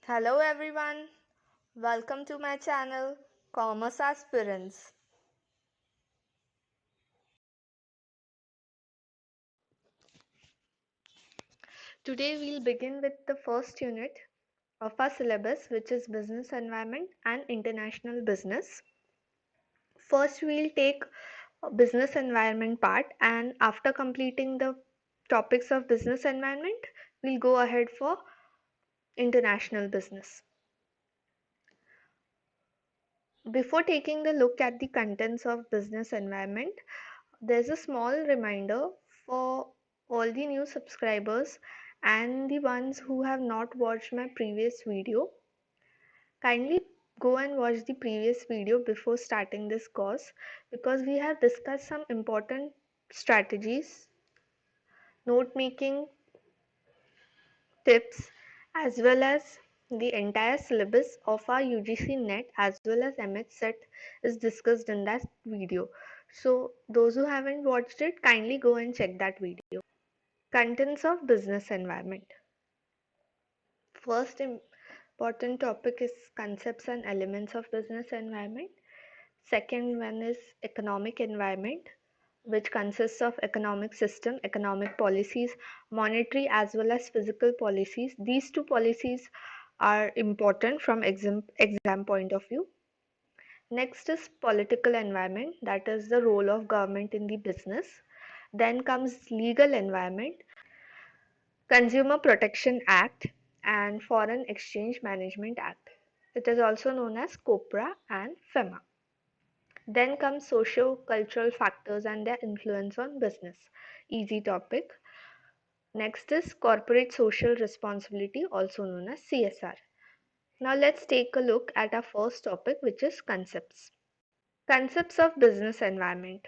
Hello everyone, welcome to my channel Commerce Aspirants. Today we'll begin with the first unit of our syllabus, which is Business Environment and International Business. First we'll take business environment part, and after completing the topics of business environment, we'll go ahead for international business. Before taking the look at the contents of business environment, there's a small reminder for all the new subscribers and the ones who have not watched my previous video. Kindly go and watch the previous video before starting this course, because we have discussed some important strategies, note making tips, as well as the entire syllabus of our UGC NET as well as MH set is discussed in that video. So those who haven't watched it, kindly go and check that video. Contents of business environment. First important topic is concepts and elements of business environment. Second one is economic environment, which consists of economic system, economic policies, monetary as well as physical policies. These two policies are important from exam point of view. Next is political environment, that is the role of government in the business. Then comes legal environment, Consumer Protection Act and Foreign Exchange Management Act. It is also known as COPRA and FEMA. Then comes socio-cultural factors and their influence on business. Easy topic. Next is corporate social responsibility, also known as CSR. Now let's take a look at our first topic, which is concepts. Concepts of business environment.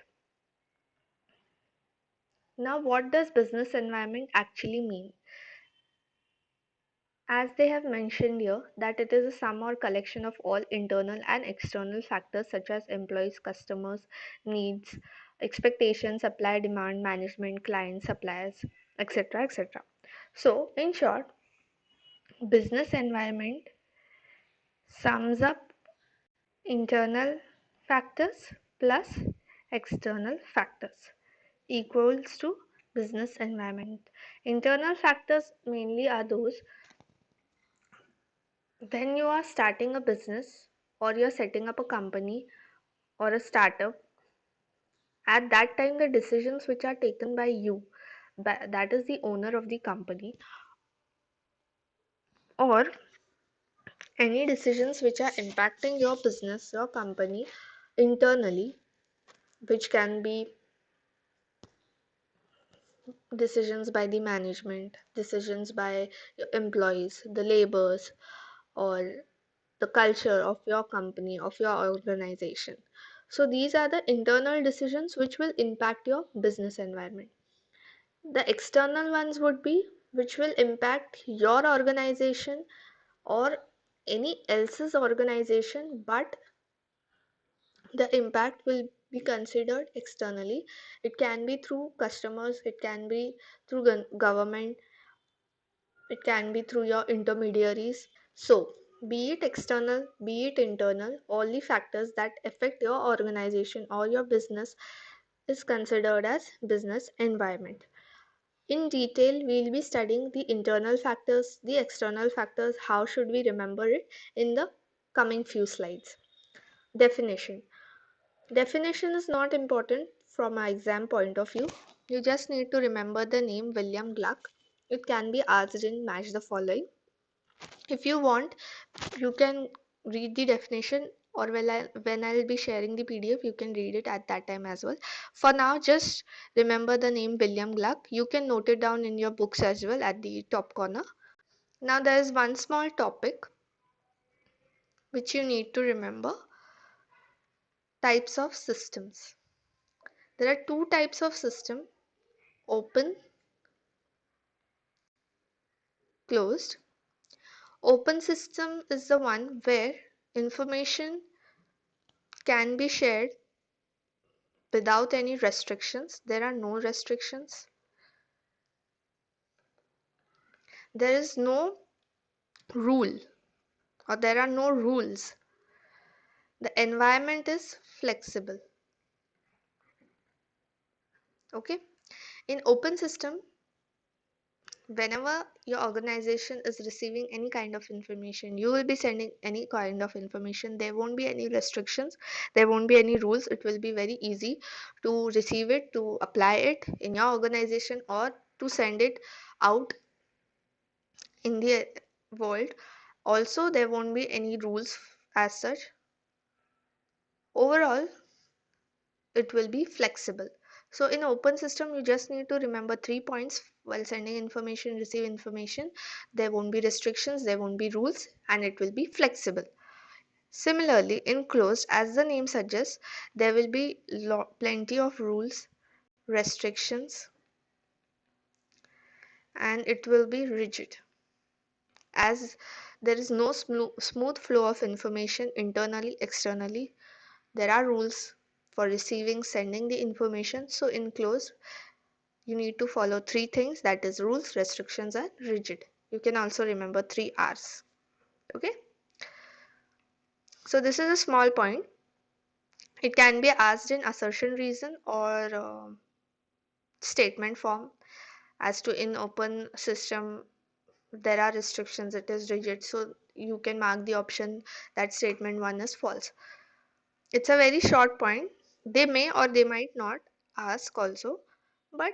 Now what does business environment actually mean? As they have mentioned here, that it is a sum or collection of all internal and external factors such as employees, customers, needs, expectations, supply, demand, management, clients, suppliers, etc. etc. So, in short, business environment sums up internal factors plus external factors equals to business environment. Internal factors mainly are those when you are starting a business or you're setting up a company or a startup. At that time the decisions which are taken by you, that is the owner of the company, or any decisions which are impacting your business, your company internally, which can be decisions by the management, decisions by your employees, the laborers, or the culture of your company, of your organization. So these are the internal decisions which will impact your business environment. The external ones would be which will impact your organization or any else's organization, but the impact will be considered externally. It can be through customers, it can be through government, it can be through your intermediaries. So, be it external, be it internal, all the factors that affect your organization or your business is considered as business environment. In detail, we'll be studying the internal factors, the external factors, how should we remember it in the coming few slides. Definition. Definition is not important from our exam point of view. You just need to remember the name William Gluck. It can be asked in Match the Following. If you want, you can read the definition, or when I'll be sharing the PDF, you can read it at that time as well. For now, just remember the name William Gluck. You can note it down in your books as well at the top corner. Now there is one small topic which you need to remember: types of systems. There are two types of system: open, closed. Open system is the one where information can be shared without any restrictions. There are no restrictions. There is no rule. or there are no rules. The environment is flexible. Okay. In open system, whenever your organization is receiving any kind of information, you will be sending any kind of information. There won't be any restrictions, there won't be any rules. It will be very easy to receive it, to apply it in your organization, or to send it out in the world. Also, there won't be any rules as such. Overall, it will be flexible. So in open system, you just need to remember 3 points while sending information, receive information. There won't be restrictions, there won't be rules, and it will be flexible. Similarly, in closed, as the name suggests, there will be plenty of rules, restrictions, and it will be rigid, as there is no smooth flow of information internally, externally. There are rules for receiving, sending the information. So in closed, you need to follow three things, that is rules, restrictions, and rigid. You can also remember 3 R's. Okay, so this is a small point. It can be asked in assertion reason or statement form. As to in open system, there are restrictions, it is rigid, so you can mark the option that statement 1 is false. It's a very short point. They may or they might not ask also, but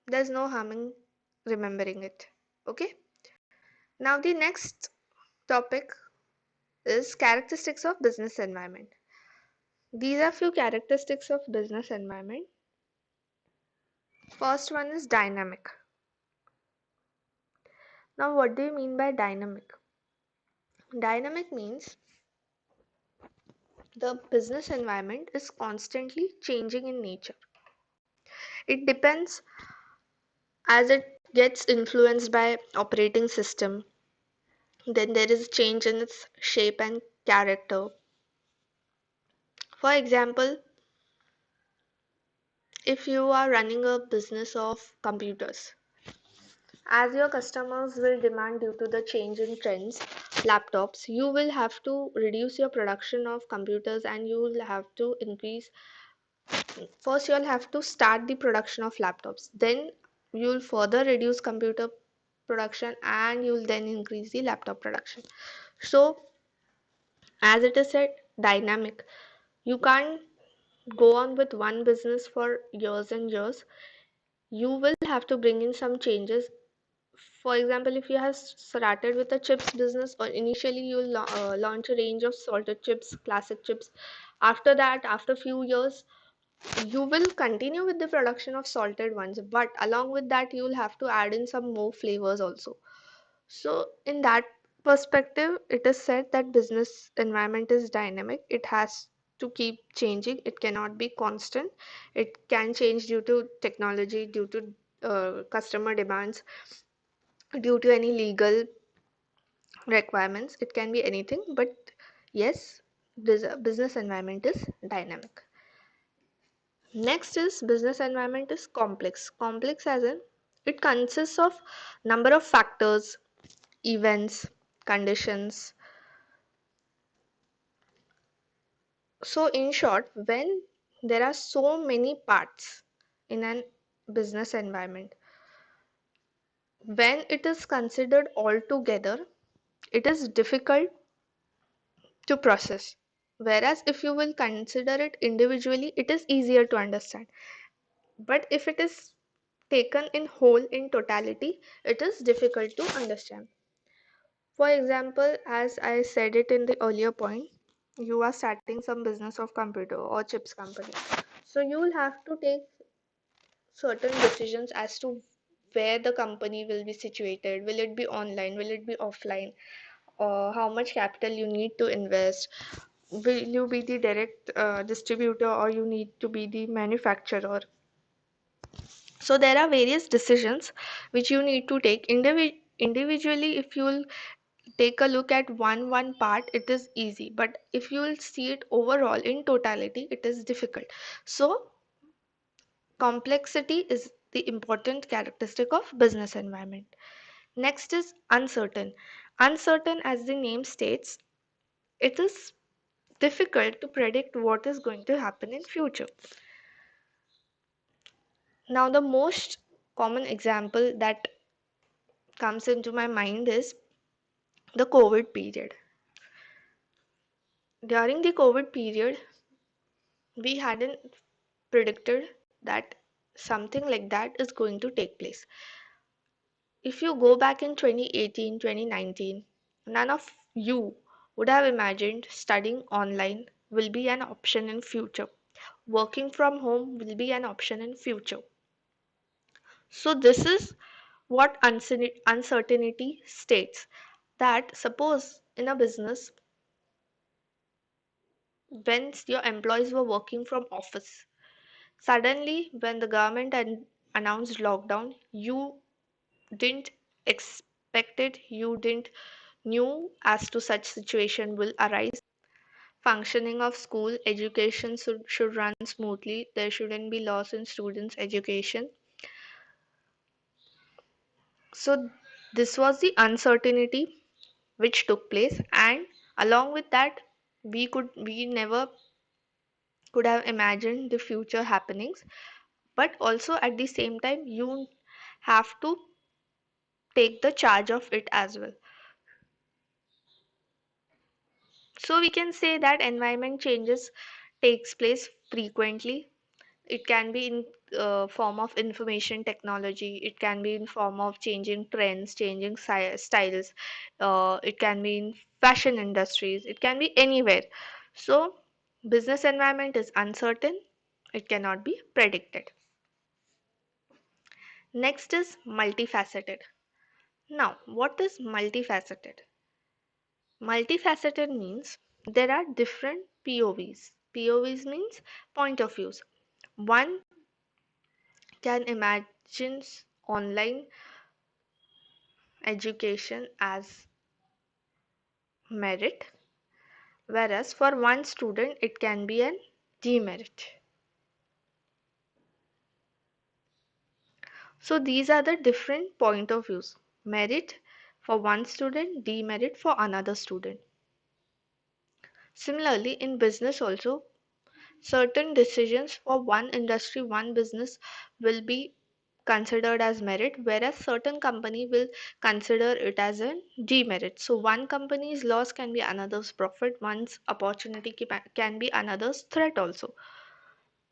there's no harm in remembering it. Okay, now the next topic is characteristics of business environment. These are few characteristics of business environment. First one is dynamic. Now, what do you mean by dynamic? Dynamic means the business environment is constantly changing in nature. It depends as it gets influenced by operating system. Then there is change in its shape and character. For example, if you are running a business of computers, as your customers will demand due to the change in trends, laptops, you will have to reduce your production of computers and you will have to increase. First, you'll have to start the production of laptops. Then, you'll further reduce computer production and you'll then increase the laptop production. So, as it is said, dynamic. You can't go on with one business for years and years. You will have to bring in some changes. For example, if you have started with a chips business, or initially you will launch a range of salted chips, classic chips. After that, after few years, you will continue with the production of salted ones, but along with that, you will have to add in some more flavors also. So, in that perspective, it is said that business environment is dynamic. It has to keep changing. It cannot be constant. It can change due to technology, due to customer demands, due to any legal requirements. It can be anything, but yes, this business environment is dynamic. Next is business environment is complex. Complex as in it consists of number of factors, events, conditions. So in short, when there are so many parts in an business environment, when it is considered all together, it is difficult to process. Whereas if you will consider it individually, it is easier to understand. But if it is taken in whole, in totality, it is difficult to understand. For example, as I said it in the earlier point, you are starting some business of computer or chips company. So you will have to take certain decisions as to where the company will be situated. Will it be online? Will it be offline? Or how much capital you need to invest? Will you be the direct distributor or you need to be the manufacturer? So there are various decisions which you need to take individually. If you will take a look at one part, it is easy, but if you will see it overall in totality, it is difficult. So complexity is the important characteristic of business environment. Next is uncertain. Uncertain, as the name states, it is difficult to predict what is going to happen in future. Now, the most common example that comes into my mind is the COVID period. During the COVID period, we hadn't predicted that something like that is going to take place. If you go back in 2018, 2019, none of you would have imagined studying online will be an option in future. Working from home will be an option in future. So this is what uncertainty states, that suppose in a business, when your employees were working from office, suddenly when the government announced lockdown, you didn't expect it, you didn't knew as to such situation will arise. Functioning of school education should run smoothly, there shouldn't be loss in students education. So this was the uncertainty which took place, and along with that, we never could have imagined the future happenings, but also at the same time you have to take the charge of it as well. So we can say that environment changes takes place frequently. It can be in form of information technology, it can be in form of changing trends, changing styles, it can be in fashion industries, it can be anywhere. So business environment is uncertain, it cannot be predicted. Next is multifaceted. Now, what is multifaceted? Multifaceted means there are different POVs. POVs means point of views. One can imagine online education as merit, whereas for one student it can be an demerit. So these are the different point of views. Merit for one student, demerit for another student. Similarly, in business also, certain decisions for one industry, one business will be considered as merit, whereas certain company will consider it as a demerit. So one company's loss can be another's profit, one's opportunity can be another's threat also.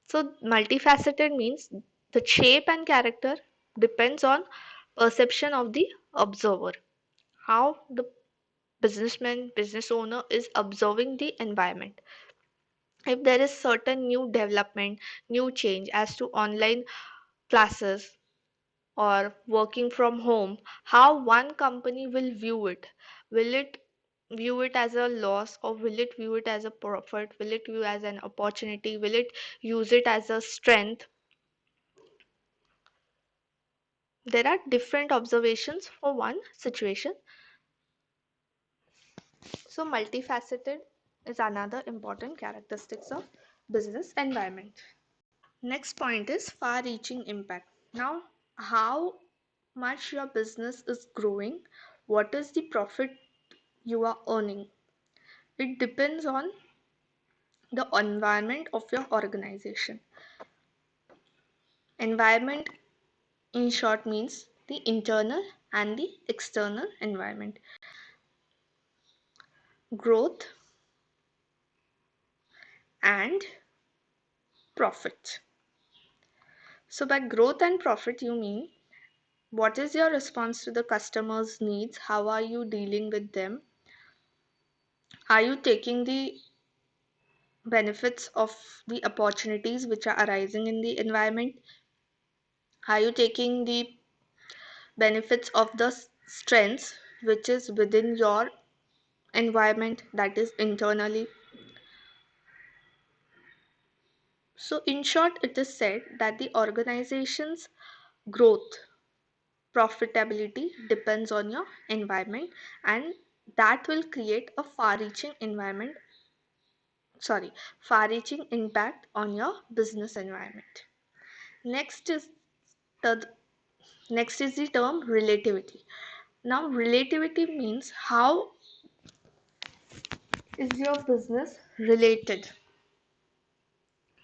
So multifaceted means the shape and character depends on perception of the observer, how the businessman, business owner is observing the environment. If there is certain new development, new change as to online classes or working from home, how one company will view it. Will it view it as a loss, or will it view it as a profit? Will it view as an opportunity? Will it use it as a strength? There are different observations for one situation. So multifaceted is another important characteristics of business environment. Next point is far reaching impact. Now, how much your business is growing, what is the profit you are earning. It depends on the environment of your organization. Environment, in short, means the internal and the external environment. Growth and profit. So, by growth and profit, you mean what is your response to the customer's needs? How are you dealing with them? Are you taking the benefits of the opportunities which are arising in the environment? Are you taking the benefits of the strengths which is within your environment, that is internally? So in short, it is said that the organization's growth, profitability depends on your environment, and that will create a far reaching impact on your business environment. Next is the next is the term relativity. Now, relativity means how is your business related.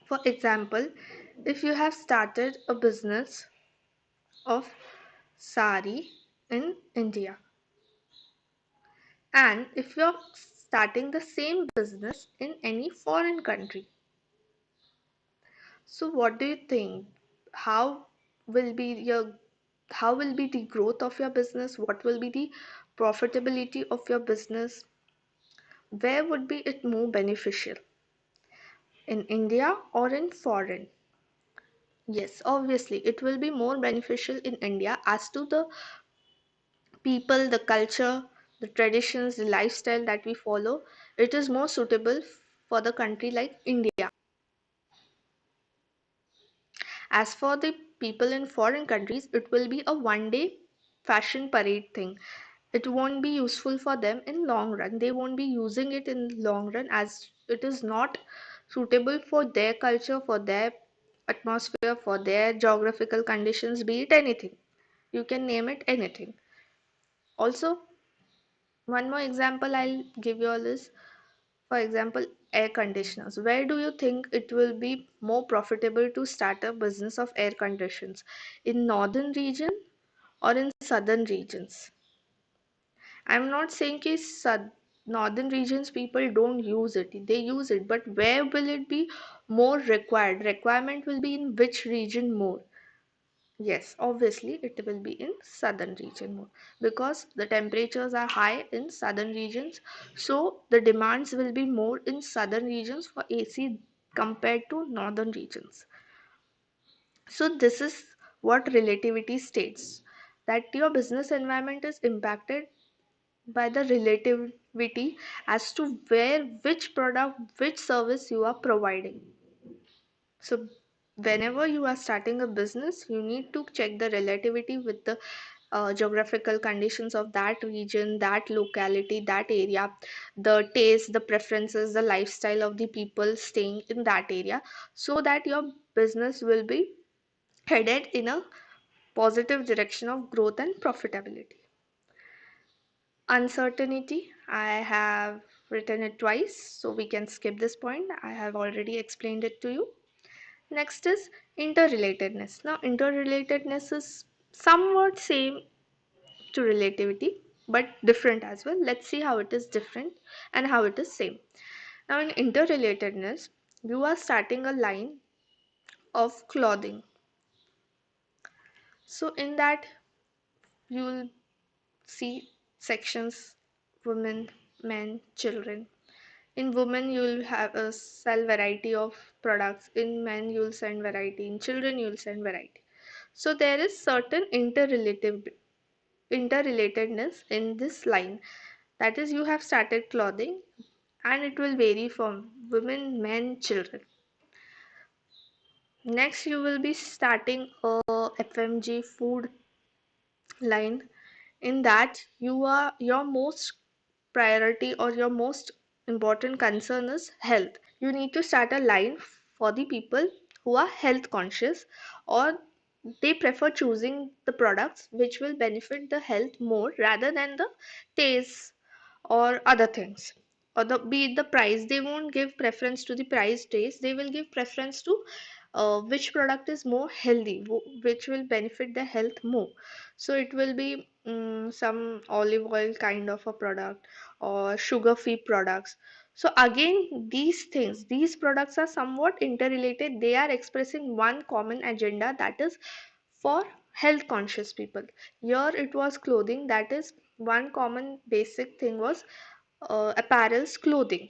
For example, if you have started a business of sari in India, and if you're starting the same business in any foreign country, so what do you think? How will be your how will be the growth of your business? What will be the profitability of your business? Where would be it more beneficial? In India or in foreign? Yes, obviously, it will be more beneficial in India as to the people, the culture, the traditions, the lifestyle that we follow. It is more suitable for the country like India. As for the people in foreign countries, it will be a one day fashion parade thing. It won't be useful for them in long run. They won't be using it in long run as it is not suitable for their culture, for their atmosphere, for their geographical conditions, be it anything. You can name it anything. Also, one more example I'll give you all is, for example, air conditioners. Where do you think it will be more profitable to start a business of air conditions? In northern region or in southern regions? I'm not saying कि northern regions people don't use it. They use it, but where will it be more required? Requirement will be in which region more? Yes, obviously it will be in southern region more because the temperatures are high in southern regions. So the demands will be more in southern regions for AC compared to northern regions. So this is what relativity states, that your business environment is impacted by the relativity as to where, which product, which service you are providing. So whenever you are starting a business, you need to check the relativity with the geographical conditions of that region, that locality, that area, the taste, the preferences, the lifestyle of the people staying in that area, so that your business will be headed in a positive direction of growth and profitability. Uncertainty, I have written it twice, so we can skip this point. I have already explained it to you. Next is interrelatedness. Now, interrelatedness is somewhat same to relativity, but different as well. Let's see how it is different and how it is same. Now, in interrelatedness, you are starting a line of clothing. So, in that, you will see sections: women, men, children. In women, you will have a sell variety of products. In men, you will sell variety. In children, you will sell variety. So there is certain interrelatedness in this line. That is, you have started clothing and it will vary from women, men, children. Next, you will be starting a FMG food line. In that, your most priority or your most important concern is health. You need to start a line for the people who are health conscious, or they prefer choosing the products which will benefit the health more rather than the taste or other things, or the be it the price. They won't give preference to the price taste, they will give preference to which product is more healthy, which will benefit the health more. So it will be some olive oil kind of a product or sugar free products. So again, these things, these products are somewhat interrelated. They are expressing one common agenda, that is for health conscious people. Here it was clothing, that is one common basic thing was apparels, clothing.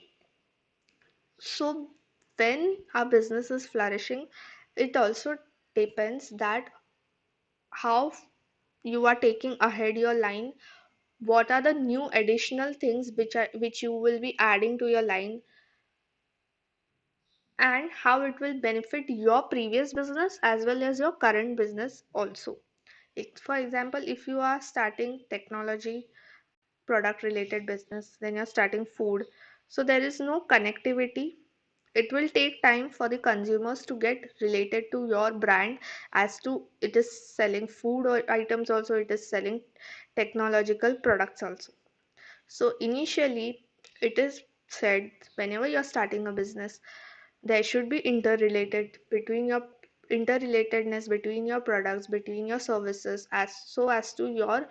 So when our business is flourishing, it also depends that how you are taking ahead your line, what are the new additional things which you will be adding to your line, and how it will benefit your previous business as well as your current business also. For example, if you are starting technology product related business, then you're starting food, so there is no connectivity. It will take time for the consumers to get related to your brand, as to it is selling food or items, also it is selling technological products also. So initially, it is said whenever you're starting a business, there should be interrelatedness between your products, between your services, as so as to your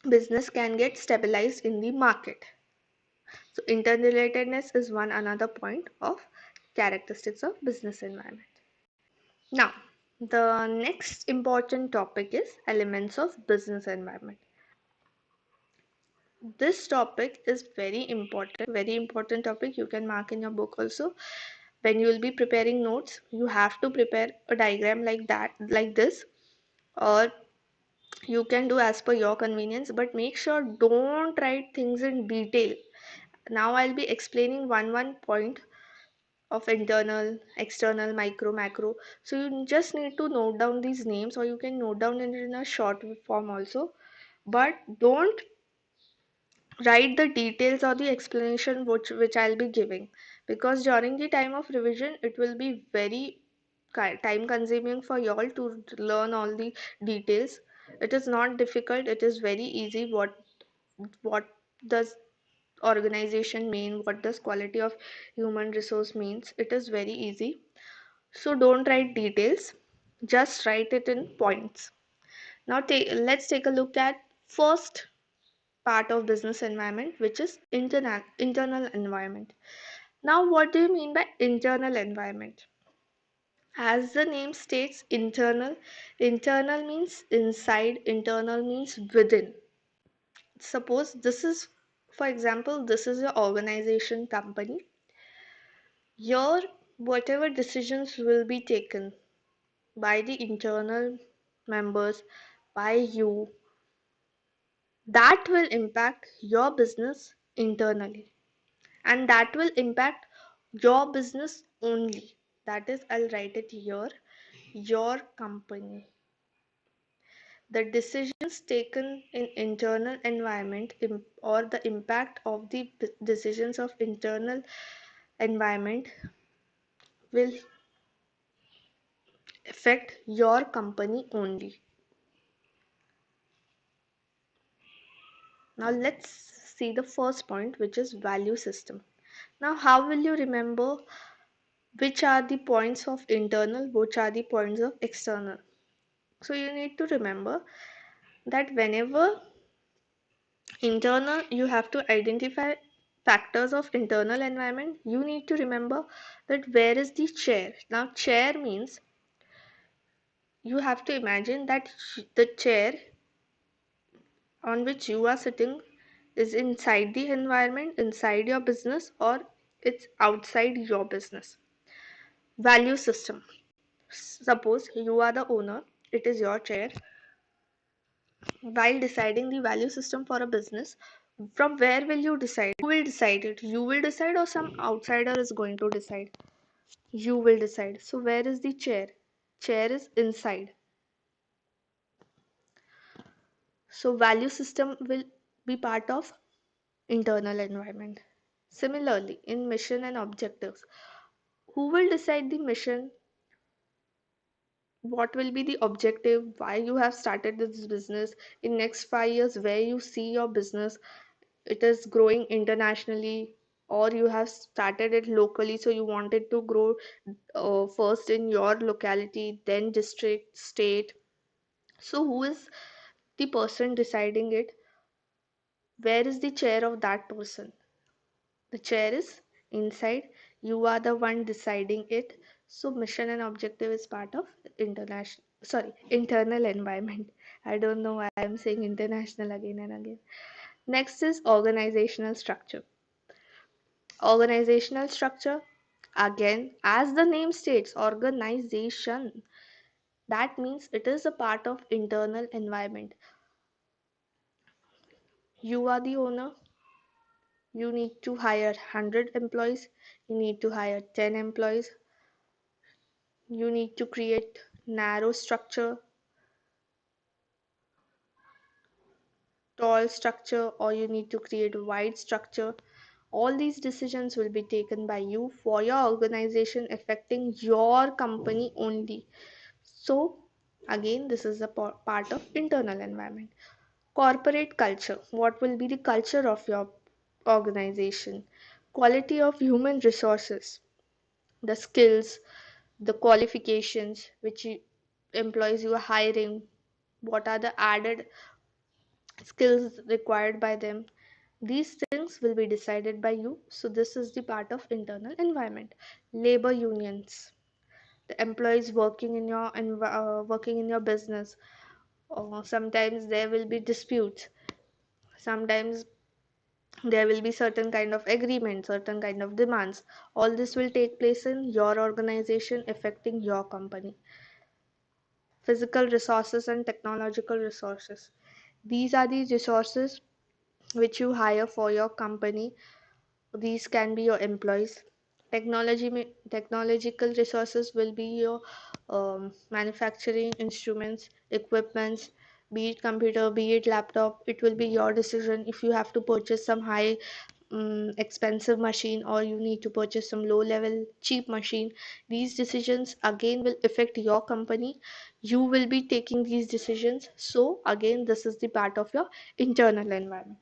business can get stabilized in the market. So interrelatedness is one another point of characteristics of business environment. Now, the next important topic is elements of business environment. This topic is very important topic. You can mark in your book also. When you will be preparing notes, you have to prepare a diagram like that, like this, or you can do as per your convenience, but make sure don't write things in detail. Now I'll be explaining one point of internal, external, micro, macro. So you just need to note down these names, or you can note down it in a short form also. But don't write the details or the explanation which I'll be giving, because during the time of revision it will be very time consuming for y'all to learn all the details. It is not difficult, it is very easy. What does organization mean, what does quality of human resource means, it is very easy. So don't write details, just write it in points. Now let's take a look at first part of business environment, which is internal environment. Now what do you mean by internal environment? As the name states, internal means inside, internal means within. Suppose this is, for example, this is your organization company. Your whatever decisions will be taken by the internal members, by you, that will impact your business internally, and that will impact your business only. That is, I'll write it here, your company. The decisions taken in internal environment or the impact of the decisions of internal environment will affect your company only. Now let's see the first point, which is value system. Now how will you remember which are the points of internal, which are the points of external? So you need to remember that whenever internal, you have to identify factors of internal environment. You need to remember that where is the chair. Now chair means you have to imagine that the chair on which you are sitting is inside the environment, inside your business, or it's outside your business. Value system. Suppose you are the owner, it is your chair. While deciding the value system for a business, from where will you decide? Who will decide it? You will decide, or some outsider is going to decide? You will decide. So where is the chair? Chair is inside. So value system will be part of internal environment. Similarly, in mission and objectives, who will decide the mission? What will be the objective? Why you have started this business? In next 5 years, where you see your business? It is growing internationally, or you have started it locally, so you wanted to grow first in your locality, then district, state. So who is the person deciding it? Where is the chair of that person? The chair is inside, you are the one deciding it. So mission and objective is part of internal environment. I don't know why I'm saying international again and again. Next is organizational structure. Organizational structure, again, as the name states, organization. That means it is a part of internal environment. You are the owner. You need to hire 100 employees. You need to hire 10 employees. You need to create narrow structure, tall structure, or you need to create wide structure. All these decisions will be taken by you for your organization, affecting your company only. So again, this is a part of internal environment. Corporate culture. What will be the culture of your organization? Quality of human resources, the skills, the qualifications which employees you are hiring, what are the added skills required by them. These things will be decided by you. So this is the part of internal environment. Labor unions, the employees working in your working in your business, or sometimes there will be disputes, sometimes there will be certain kind of agreements, certain kind of demands. All this will take place in your organization, affecting your company. Physical resources and technological resources, these are the resources which you hire for your company. These can be your employees. Technological resources will be your manufacturing instruments, equipments, be it computer, be it laptop. It will be your decision if you have to purchase some high expensive machine, or you need to purchase some low level cheap machine. These decisions again will affect your company. You will be taking these decisions. So again, this is the part of your internal environment.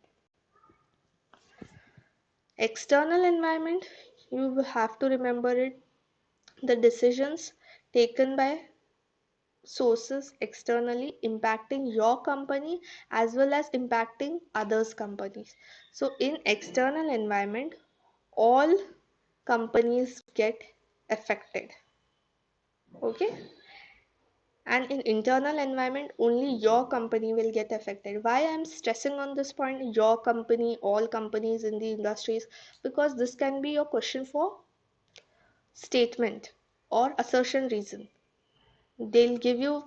External environment, you will have to remember it, the decisions taken by sources externally impacting your company as well as impacting others companies. So in external environment, all companies get affected. Okay, and in internal environment only your company will get affected. Why I'm stressing on this point, your company, all companies in the industries? Because this can be your question for statement or assertion reason. They'll give you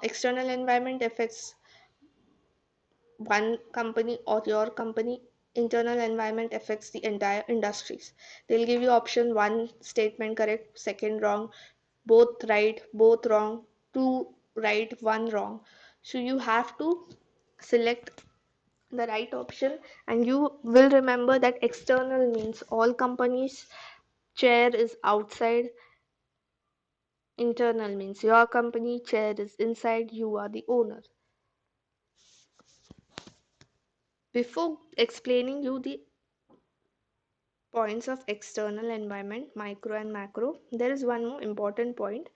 external environment affects one company or your company, internal environment affects the entire industries. They'll give you option one statement correct, second wrong, both right, both wrong, two right, one wrong. So you have to select the right option, and you will remember that external means all companies chair is outside. Internal means your company chair is inside, you are the owner. Before explaining you the points of external environment, micro and macro, there is one more important point,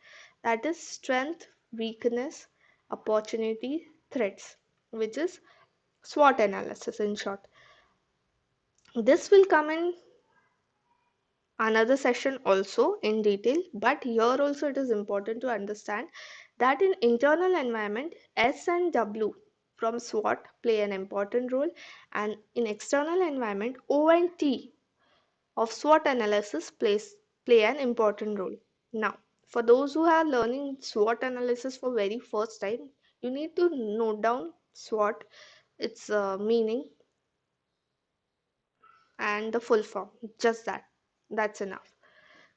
that is strength, weakness, opportunity, threats, which is SWOT analysis in short. This will come in another session also in detail, but here also it is important to understand that in internal environment, S and W from SWOT play an important role, and in external environment, O and T of SWOT analysis play an important role. Now, for those who are learning SWOT analysis for very first time, you need to note down SWOT, its meaning and the full form. Just that. That's enough.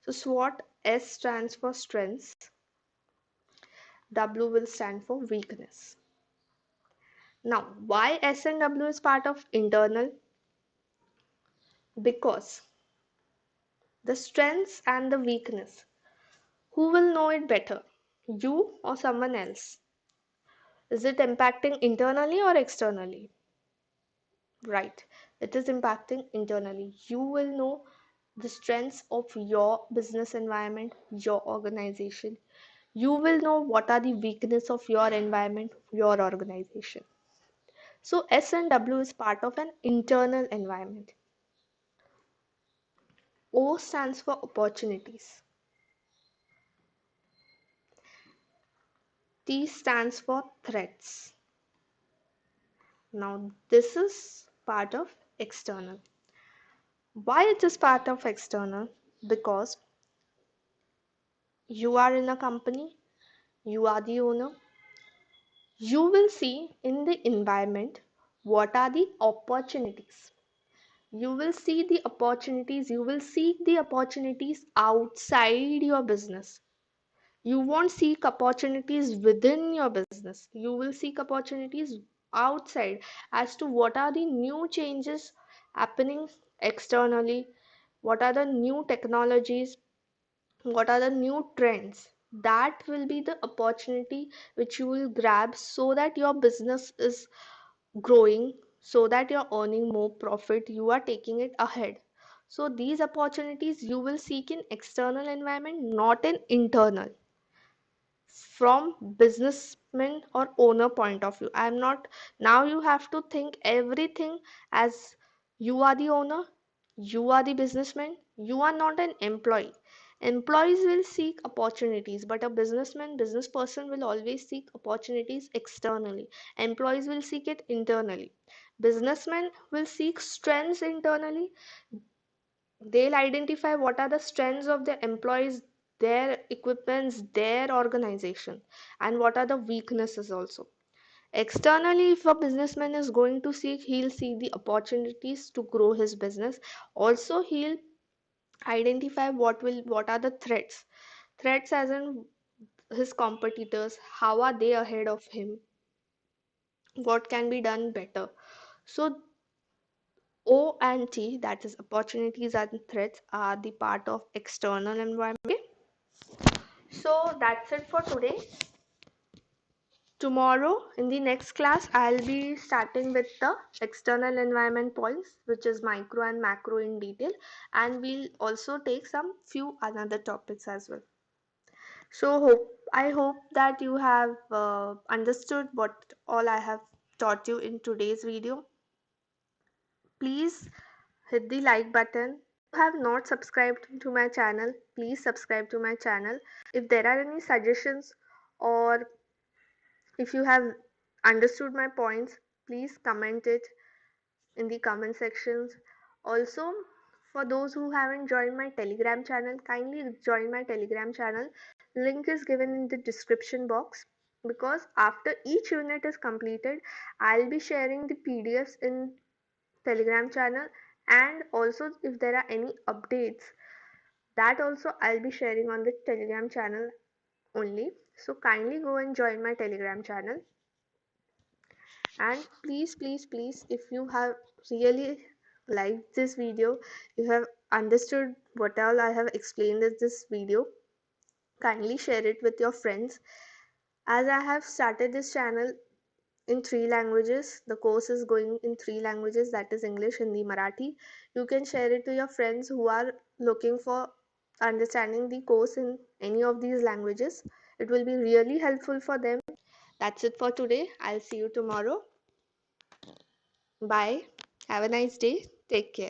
So SWOT, S stands for strengths, W will stand for weakness. Now, why S and W is part of internal? Because the strengths and the weakness, who will know it better? You or someone else? Is it impacting internally or externally? Right, it is impacting internally. You will know the strengths of your business environment, your organization. You will know what are the weaknesses of your environment, your organization. So S and W is part of an internal environment. O stands for opportunities. T stands for threats. Now this is part of external. Why it is part of external? Because you are in a company, you are the owner. You will see in the environment what are the opportunities. You will see the opportunities, you will seek the opportunities outside your business. You won't seek opportunities within your business. You will seek opportunities outside as to what are the new changes happening externally, what are the new technologies, what are the new trends. that will be the opportunity which you will grab, so that your business is growing, so that you're earning more profit, you are taking it ahead. So these opportunities you will seek in external environment, not in internal. From businessman or owner point of view, I'm not, now you have to think everything as you are the owner, you are the businessman, you are not an employee. Employees will seek opportunities, but a business person will always seek opportunities externally. Employees will seek it internally. Businessmen will seek strengths internally. They'll identify what are the strengths of their employees, their equipments, their organization, and what are the weaknesses also. Externally, if a businessman is going to seek, he'll see the opportunities to grow his business. Also, he'll identify what are the threats. Threats as in his competitors, how are they ahead of him, what can be done better. So O and T, that is opportunities and threats, are the part of external environment. Okay? So that's it for today. Tomorrow in the next class, I'll be starting with the external environment points, which is micro and macro in detail, and we'll also take some few another topics as well. So I hope that you have understood what all I have taught you in today's video. Please hit the like button. If you have not subscribed to my channel, please subscribe to my channel. If there are any suggestions, or if you have understood my points, please comment it in the comment sections. Also, for those who haven't joined my Telegram channel, kindly join my Telegram channel. Link is given in the description box, because after each unit is completed, I'll be sharing the PDFs in Telegram channel, and also if there are any updates, that also I'll be sharing on the Telegram channel only. So kindly go and join my Telegram channel. And please, if you have really liked this video, you have understood what all I have explained in this video, kindly share it with your friends. As I have started this channel in three languages, the course is going in three languages, that is English, Hindi, Marathi. You can share it to your friends who are looking for understanding the course in any of these languages. It will be really helpful for them. That's it for today. I'll see you tomorrow. Bye. Have a nice day. Take care.